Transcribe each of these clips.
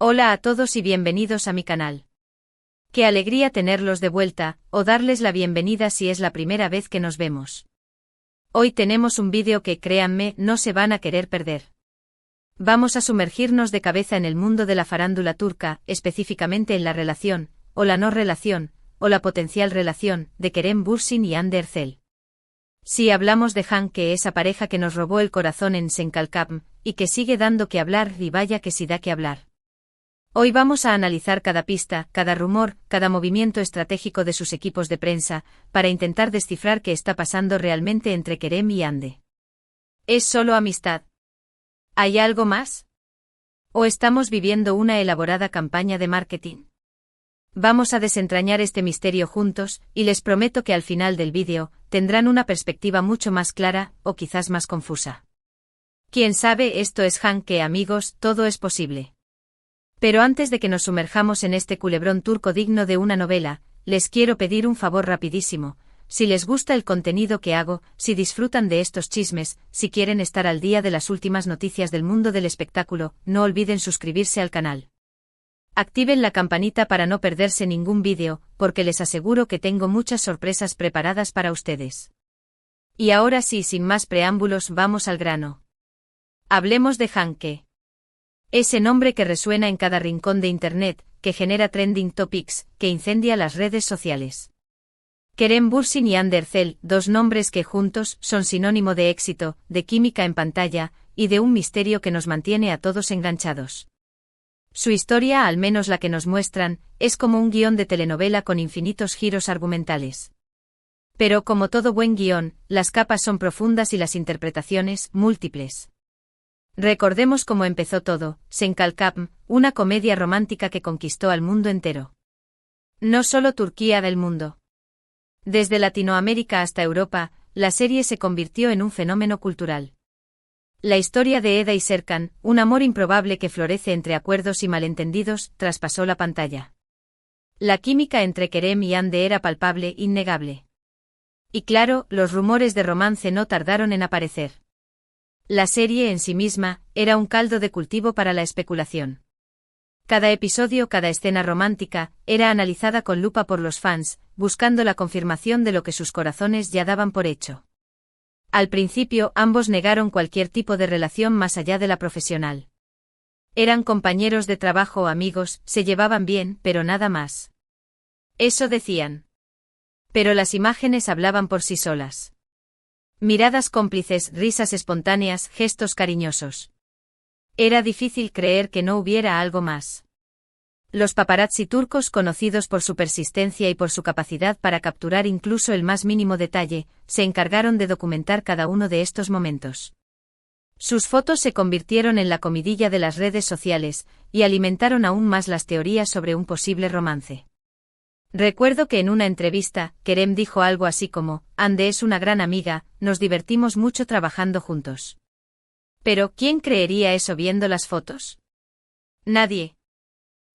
Hola a todos y bienvenidos a mi canal. Qué alegría tenerlos de vuelta, o darles la bienvenida si es la primera vez que nos vemos. Hoy tenemos un vídeo que, créanme, no se van a querer perder. Vamos a sumergirnos de cabeza en el mundo de la farándula turca, específicamente en la relación, o la no relación, o la potencial relación, de Kerem Bürsin y Hande Erçel. Si hablamos de Hanke, esa pareja que nos robó el corazón en Senkalkam, y que sigue dando que hablar, y vaya que sí da que hablar. Hoy vamos a analizar cada pista, cada rumor, cada movimiento estratégico de sus equipos de prensa, para intentar descifrar qué está pasando realmente entre Kerem y Hande. ¿Es solo amistad? ¿Hay algo más? ¿O estamos viviendo una elaborada campaña de marketing? Vamos a desentrañar este misterio juntos, y les prometo que al final del vídeo, tendrán una perspectiva mucho más clara, o quizás más confusa. Quién sabe, esto es Hanke, amigos, todo es posible. Pero antes de que nos sumerjamos en este culebrón turco digno de una novela, les quiero pedir un favor rapidísimo. Si les gusta el contenido que hago, si disfrutan de estos chismes, si quieren estar al día de las últimas noticias del mundo del espectáculo, no olviden suscribirse al canal. Activen la campanita para no perderse ningún vídeo, porque les aseguro que tengo muchas sorpresas preparadas para ustedes. Y ahora sí, sin más preámbulos, vamos al grano. Hablemos de Hanke. Ese nombre que resuena en cada rincón de Internet, que genera trending topics, que incendia las redes sociales. Kerem Bürsin y Hande Erçel, dos nombres que juntos son sinónimo de éxito, de química en pantalla, y de un misterio que nos mantiene a todos enganchados. Su historia, al menos la que nos muestran, es como un guión de telenovela con infinitos giros argumentales. Pero como todo buen guión, las capas son profundas y las interpretaciones, múltiples. Recordemos cómo empezó todo, Senkalkam, una comedia romántica que conquistó al mundo entero. No solo Turquía del mundo. Desde Latinoamérica hasta Europa, la serie se convirtió en un fenómeno cultural. La historia de Eda y Serkan, un amor improbable que florece entre acuerdos y malentendidos, traspasó la pantalla. La química entre Kerem y Hande era palpable, innegable. Y claro, los rumores de romance no tardaron en aparecer. La serie en sí misma era un caldo de cultivo para la especulación. Cada episodio, cada escena romántica, era analizada con lupa por los fans, buscando la confirmación de lo que sus corazones ya daban por hecho. Al principio, ambos negaron cualquier tipo de relación más allá de la profesional. Eran compañeros de trabajo o amigos, se llevaban bien, pero nada más. Eso decían. Pero las imágenes hablaban por sí solas. Miradas cómplices, risas espontáneas, gestos cariñosos. Era difícil creer que no hubiera algo más. Los paparazzi turcos, conocidos por su persistencia y por su capacidad para capturar incluso el más mínimo detalle, se encargaron de documentar cada uno de estos momentos. Sus fotos se convirtieron en la comidilla de las redes sociales, y alimentaron aún más las teorías sobre un posible romance. Recuerdo que en una entrevista, Kerem dijo algo así como, Hande es una gran amiga, nos divertimos mucho trabajando juntos. Pero, ¿quién creería eso viendo las fotos? Nadie.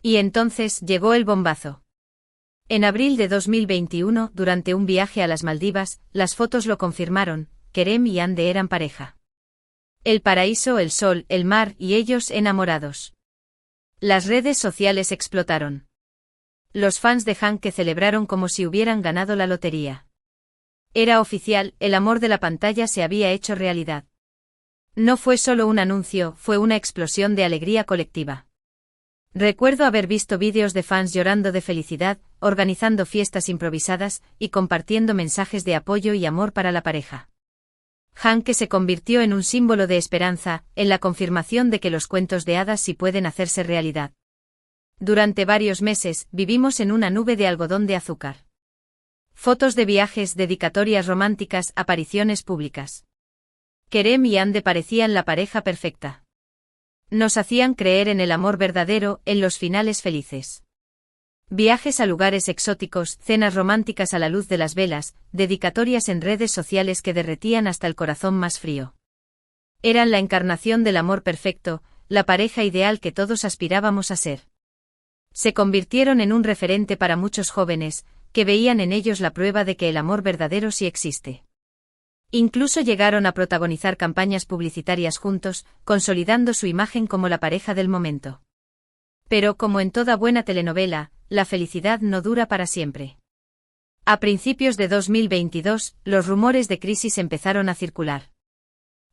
Y entonces llegó el bombazo. En abril de 2021, durante un viaje a las Maldivas, las fotos lo confirmaron, Kerem y Hande eran pareja. El paraíso, el sol, el mar y ellos enamorados. Las redes sociales explotaron. Los fans de Hanke celebraron como si hubieran ganado la lotería. Era oficial, el amor de la pantalla se había hecho realidad. No fue solo un anuncio, fue una explosión de alegría colectiva. Recuerdo haber visto vídeos de fans llorando de felicidad, organizando fiestas improvisadas, y compartiendo mensajes de apoyo y amor para la pareja. Hanke se convirtió en un símbolo de esperanza, en la confirmación de que los cuentos de hadas sí pueden hacerse realidad. Durante varios meses, vivimos en una nube de algodón de azúcar. Fotos de viajes, dedicatorias románticas, apariciones públicas. Kerem y Hande parecían la pareja perfecta. Nos hacían creer en el amor verdadero, en los finales felices. Viajes a lugares exóticos, cenas románticas a la luz de las velas, dedicatorias en redes sociales que derretían hasta el corazón más frío. Eran la encarnación del amor perfecto, la pareja ideal que todos aspirábamos a ser. Se convirtieron en un referente para muchos jóvenes, que veían en ellos la prueba de que el amor verdadero sí existe. Incluso llegaron a protagonizar campañas publicitarias juntos, consolidando su imagen como la pareja del momento. Pero como en toda buena telenovela, la felicidad no dura para siempre. A principios de 2022, los rumores de crisis empezaron a circular.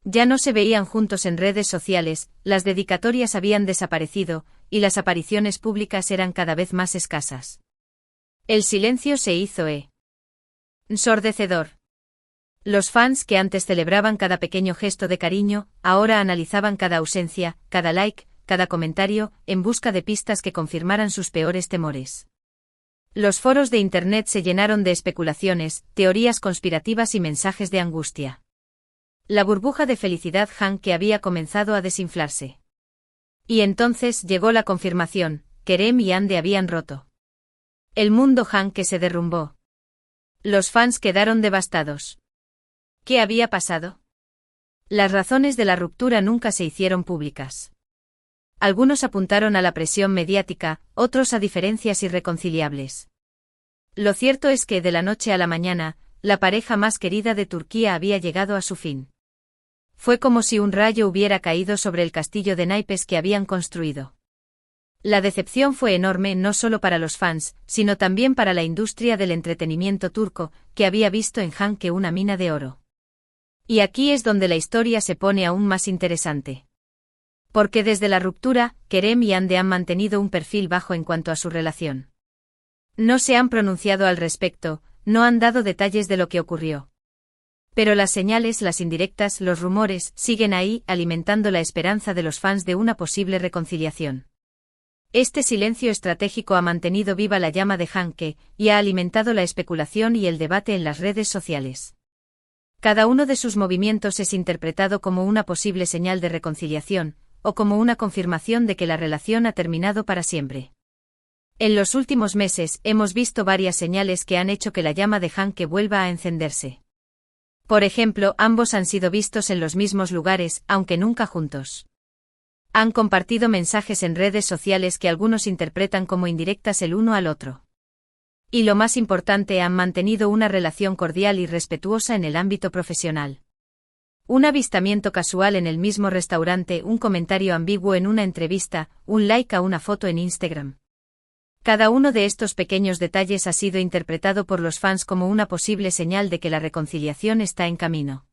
Ya no se veían juntos en redes sociales, las dedicatorias habían desaparecido, y las apariciones públicas eran cada vez más escasas. El silencio se hizo ensordecedor. Los fans que antes celebraban cada pequeño gesto de cariño, ahora analizaban cada ausencia, cada like, cada comentario, en busca de pistas que confirmaran sus peores temores. Los foros de Internet se llenaron de especulaciones, teorías conspirativas y mensajes de angustia. La burbuja de felicidad que había comenzado a desinflarse. Y entonces llegó la confirmación: Kerem y Hande habían roto. El mundo que se derrumbó. Los fans quedaron devastados. ¿Qué había pasado? Las razones de la ruptura nunca se hicieron públicas. Algunos apuntaron a la presión mediática, otros a diferencias irreconciliables. Lo cierto es que de la noche a la mañana, la pareja más querida de Turquía había llegado a su fin. Fue como si un rayo hubiera caído sobre el castillo de naipes que habían construido. La decepción fue enorme no solo para los fans, sino también para la industria del entretenimiento turco, que había visto en que una mina de oro. Y aquí es donde la historia se pone aún más interesante. Porque desde la ruptura, Kerem y Hande han mantenido un perfil bajo en cuanto a su relación. No se han pronunciado al respecto, no han dado detalles de lo que ocurrió. Pero las señales, las indirectas, los rumores, siguen ahí, alimentando la esperanza de los fans de una posible reconciliación. Este silencio estratégico ha mantenido viva la llama de Hanke, y ha alimentado la especulación y el debate en las redes sociales. Cada uno de sus movimientos es interpretado como una posible señal de reconciliación, o como una confirmación de que la relación ha terminado para siempre. En los últimos meses hemos visto varias señales que han hecho que la llama de Hanke vuelva a encenderse. Por ejemplo, ambos han sido vistos en los mismos lugares, aunque nunca juntos. Han compartido mensajes en redes sociales que algunos interpretan como indirectas el uno al otro. Y lo más importante, han mantenido una relación cordial y respetuosa en el ámbito profesional. Un avistamiento casual en el mismo restaurante, un comentario ambiguo en una entrevista, un like a una foto en Instagram. Cada uno de estos pequeños detalles ha sido interpretado por los fans como una posible señal de que la reconciliación está en camino.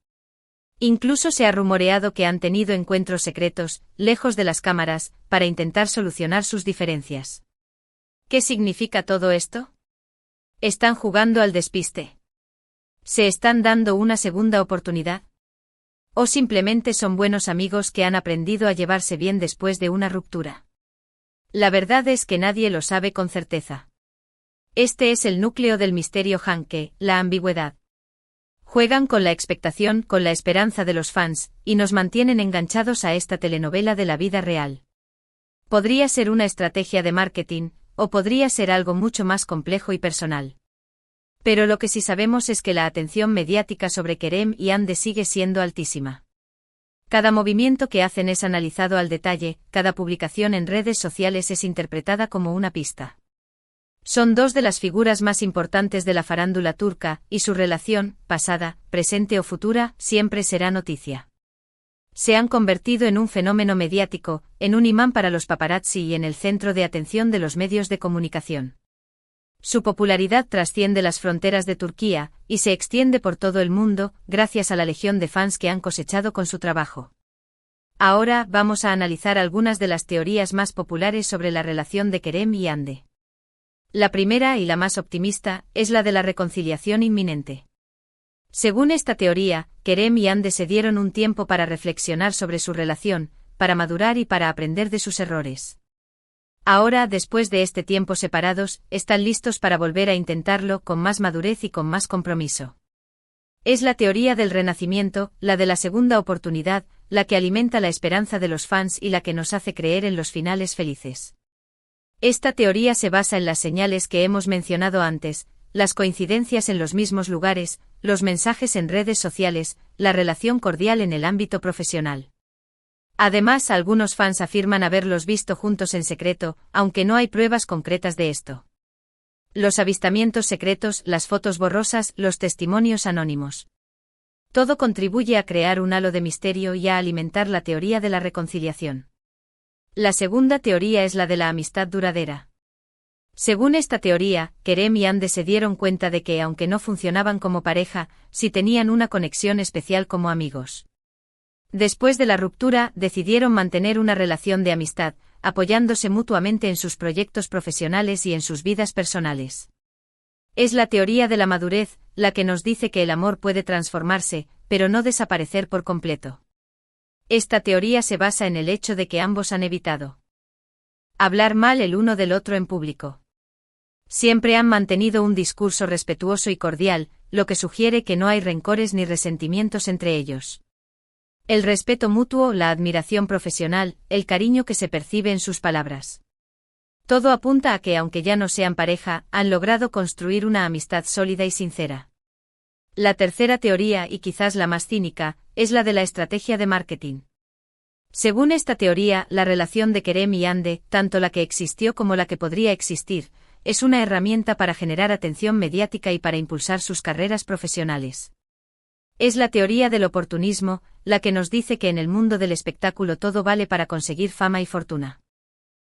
Incluso se ha rumoreado que han tenido encuentros secretos, lejos de las cámaras, para intentar solucionar sus diferencias. ¿Qué significa todo esto? ¿Están jugando al despiste? ¿Se están dando una segunda oportunidad? ¿O simplemente son buenos amigos que han aprendido a llevarse bien después de una ruptura? La verdad es que nadie lo sabe con certeza. Este es el núcleo del misterio Hanke, la ambigüedad. Juegan con la expectación, con la esperanza de los fans, y nos mantienen enganchados a esta telenovela de la vida real. Podría ser una estrategia de marketing, o podría ser algo mucho más complejo y personal. Pero lo que sí sabemos es que la atención mediática sobre Kerem y Hande sigue siendo altísima. Cada movimiento que hacen es analizado al detalle, cada publicación en redes sociales es interpretada como una pista. Son dos de las figuras más importantes de la farándula turca, y su relación, pasada, presente o futura, siempre será noticia. Se han convertido en un fenómeno mediático, en un imán para los paparazzi y en el centro de atención de los medios de comunicación. Su popularidad trasciende las fronteras de Turquía, y se extiende por todo el mundo, gracias a la legión de fans que han cosechado con su trabajo. Ahora vamos a analizar algunas de las teorías más populares sobre la relación de Kerem y Hande. La primera y la más optimista es la de la reconciliación inminente. Según esta teoría, Kerem y Hande se dieron un tiempo para reflexionar sobre su relación, para madurar y para aprender de sus errores. Ahora, después de este tiempo separados, están listos para volver a intentarlo con más madurez y con más compromiso. Es la teoría del renacimiento, la de la segunda oportunidad, la que alimenta la esperanza de los fans y la que nos hace creer en los finales felices. Esta teoría se basa en las señales que hemos mencionado antes, las coincidencias en los mismos lugares, los mensajes en redes sociales, la relación cordial en el ámbito profesional. Además, algunos fans afirman haberlos visto juntos en secreto, aunque no hay pruebas concretas de esto. Los avistamientos secretos, las fotos borrosas, los testimonios anónimos. Todo contribuye a crear un halo de misterio y a alimentar la teoría de la reconciliación. La segunda teoría es la de la amistad duradera. Según esta teoría, Kerem y Ande se dieron cuenta de que, aunque no funcionaban como pareja, sí tenían una conexión especial como amigos. Después de la ruptura, decidieron mantener una relación de amistad, apoyándose mutuamente en sus proyectos profesionales y en sus vidas personales. Es la teoría de la madurez, la que nos dice que el amor puede transformarse, pero no desaparecer por completo. Esta teoría se basa en el hecho de que ambos han evitado hablar mal el uno del otro en público. Siempre han mantenido un discurso respetuoso y cordial, lo que sugiere que no hay rencores ni resentimientos entre ellos. El respeto mutuo, la admiración profesional, el cariño que se percibe en sus palabras. Todo apunta a que, aunque ya no sean pareja, han logrado construir una amistad sólida y sincera. La tercera teoría, y quizás la más cínica, es la de la estrategia de marketing. Según esta teoría, la relación de Kerem y Ande, tanto la que existió como la que podría existir, es una herramienta para generar atención mediática y para impulsar sus carreras profesionales. Es la teoría del oportunismo, la que nos dice que en el mundo del espectáculo todo vale para conseguir fama y fortuna.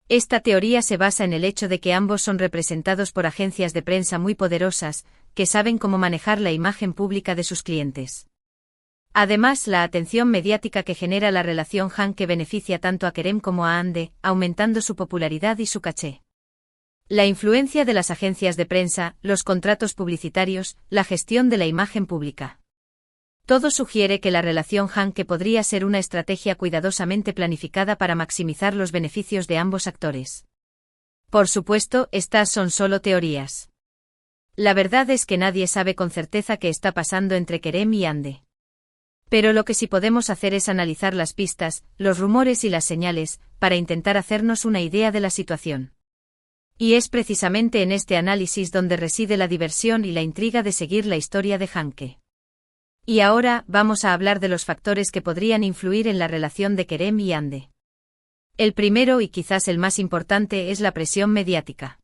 Esta teoría se basa en el hecho de que ambos son representados por agencias de prensa muy poderosas, que saben cómo manejar la imagen pública de sus clientes. Además, la atención mediática que genera la relación Han-que beneficia tanto a Kerem como a Ande, aumentando su popularidad y su caché. La influencia de las agencias de prensa, los contratos publicitarios, la gestión de la imagen pública. Todo sugiere que la relación Han-que podría ser una estrategia cuidadosamente planificada para maximizar los beneficios de ambos actores. Por supuesto, estas son solo teorías. La verdad es que nadie sabe con certeza qué está pasando entre Kerem y Ande. Pero lo que sí podemos hacer es analizar las pistas, los rumores y las señales, para intentar hacernos una idea de la situación. Y es precisamente en este análisis donde reside la diversión y la intriga de seguir la historia de Han-que. Y ahora, vamos a hablar de los factores que podrían influir en la relación de Kerem y Ande. El primero y quizás el más importante es la presión mediática.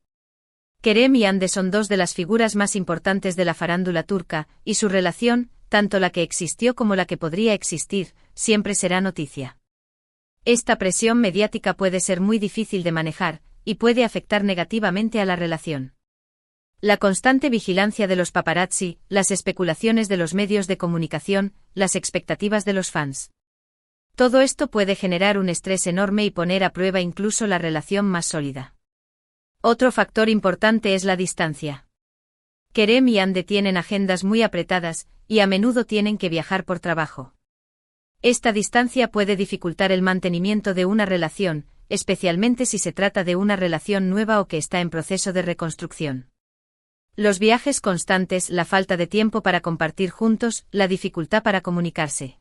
Kerem y Ande son dos de las figuras más importantes de la farándula turca, y su relación, tanto la que existió como la que podría existir, siempre será noticia. Esta presión mediática puede ser muy difícil de manejar, y puede afectar negativamente a la relación. La constante vigilancia de los paparazzi, las especulaciones de los medios de comunicación, las expectativas de los fans. Todo esto puede generar un estrés enorme y poner a prueba incluso la relación más sólida. Otro factor importante es la distancia. Kerem y Ande tienen agendas muy apretadas, y a menudo tienen que viajar por trabajo. Esta distancia puede dificultar el mantenimiento de una relación, especialmente si se trata de una relación nueva o que está en proceso de reconstrucción. Los viajes constantes, la falta de tiempo para compartir juntos, la dificultad para comunicarse.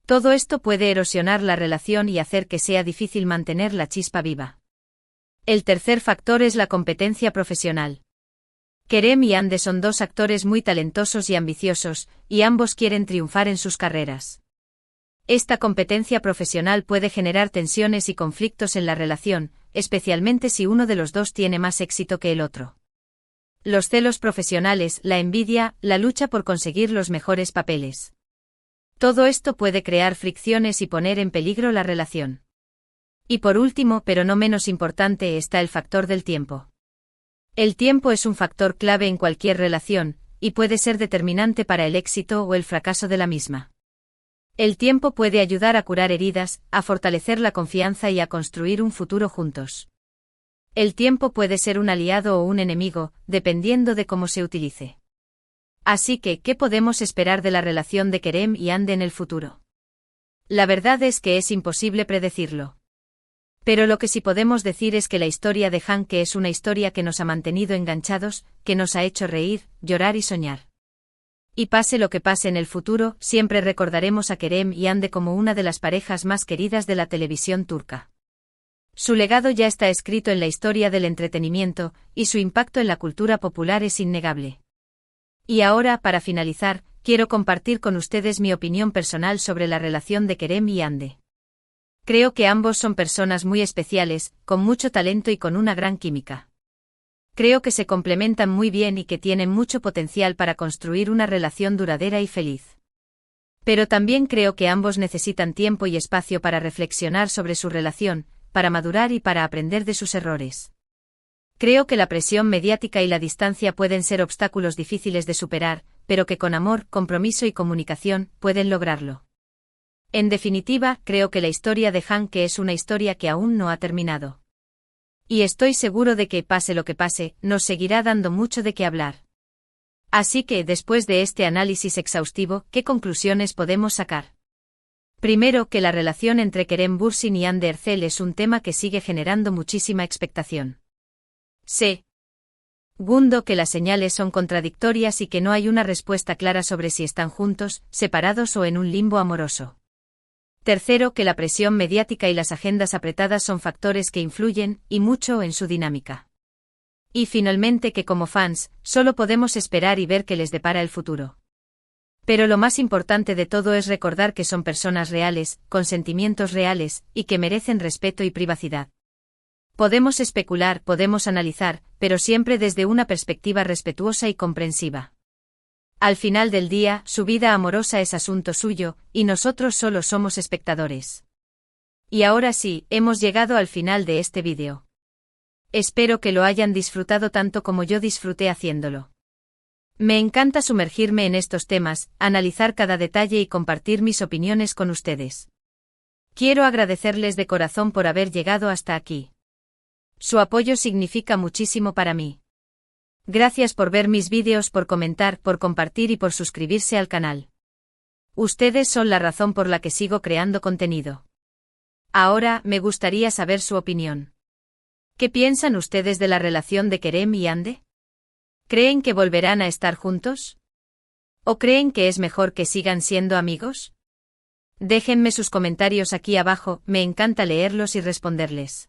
Todo esto puede erosionar la relación y hacer que sea difícil mantener la chispa viva. El tercer factor es la competencia profesional. Kerem y Ande son dos actores muy talentosos y ambiciosos, y ambos quieren triunfar en sus carreras. Esta competencia profesional puede generar tensiones y conflictos en la relación, especialmente si uno de los dos tiene más éxito que el otro. Los celos profesionales, la envidia, la lucha por conseguir los mejores papeles. Todo esto puede crear fricciones y poner en peligro la relación. Y por último, pero no menos importante, está el factor del tiempo. El tiempo es un factor clave en cualquier relación, y puede ser determinante para el éxito o el fracaso de la misma. El tiempo puede ayudar a curar heridas, a fortalecer la confianza y a construir un futuro juntos. El tiempo puede ser un aliado o un enemigo, dependiendo de cómo se utilice. Así que, ¿qué podemos esperar de la relación de Kerem y Ande en el futuro? La verdad es que es imposible predecirlo. Pero lo que sí podemos decir es que la historia de Han-que es una historia que nos ha mantenido enganchados, que nos ha hecho reír, llorar y soñar. Y pase lo que pase en el futuro, siempre recordaremos a Kerem y Ande como una de las parejas más queridas de la televisión turca. Su legado ya está escrito en la historia del entretenimiento, y su impacto en la cultura popular es innegable. Y ahora, para finalizar, quiero compartir con ustedes mi opinión personal sobre la relación de Kerem y Ande. Creo que ambos son personas muy especiales, con mucho talento y con una gran química. Creo que se complementan muy bien y que tienen mucho potencial para construir una relación duradera y feliz. Pero también creo que ambos necesitan tiempo y espacio para reflexionar sobre su relación, para madurar y para aprender de sus errores. Creo que la presión mediática y la distancia pueden ser obstáculos difíciles de superar, pero que con amor, compromiso y comunicación pueden lograrlo. En definitiva, creo que la historia de Hanke es una historia que aún no ha terminado. Y estoy seguro de que, pase lo que pase, nos seguirá dando mucho de qué hablar. Así que, después de este análisis exhaustivo, ¿qué conclusiones podemos sacar? Primero, que la relación entre Kerem Bürsin y Hande Erçel es un tema que sigue generando muchísima expectación. Segundo, que las señales son contradictorias y que no hay una respuesta clara sobre si están juntos, separados o en un limbo amoroso. Tercero, que la presión mediática y las agendas apretadas son factores que influyen, y mucho, en su dinámica. Y finalmente que como fans, solo podemos esperar y ver qué les depara el futuro. Pero lo más importante de todo es recordar que son personas reales, con sentimientos reales, y que merecen respeto y privacidad. Podemos especular, podemos analizar, pero siempre desde una perspectiva respetuosa y comprensiva. Al final del día, su vida amorosa es asunto suyo, y nosotros solo somos espectadores. Y ahora sí, hemos llegado al final de este vídeo. Espero que lo hayan disfrutado tanto como yo disfruté haciéndolo. Me encanta sumergirme en estos temas, analizar cada detalle y compartir mis opiniones con ustedes. Quiero agradecerles de corazón por haber llegado hasta aquí. Su apoyo significa muchísimo para mí. Gracias por ver mis vídeos, por comentar, por compartir y por suscribirse al canal. Ustedes son la razón por la que sigo creando contenido. Ahora, me gustaría saber su opinión. ¿Qué piensan ustedes de la relación de Kerem y Hande? ¿Creen que volverán a estar juntos? ¿O creen que es mejor que sigan siendo amigos? Déjenme sus comentarios aquí abajo, me encanta leerlos y responderles.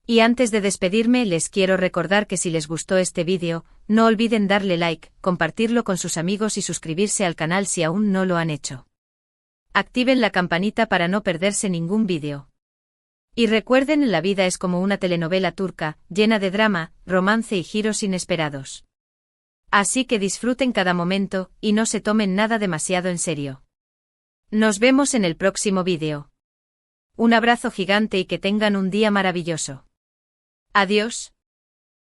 Y antes de despedirme les quiero recordar que si les gustó este vídeo, no olviden darle like, compartirlo con sus amigos y suscribirse al canal si aún no lo han hecho. Activen la campanita para no perderse ningún vídeo. Y recuerden, la vida es como una telenovela turca, llena de drama, romance y giros inesperados. Así que disfruten cada momento, y no se tomen nada demasiado en serio. Nos vemos en el próximo vídeo. Un abrazo gigante y que tengan un día maravilloso. Adiós.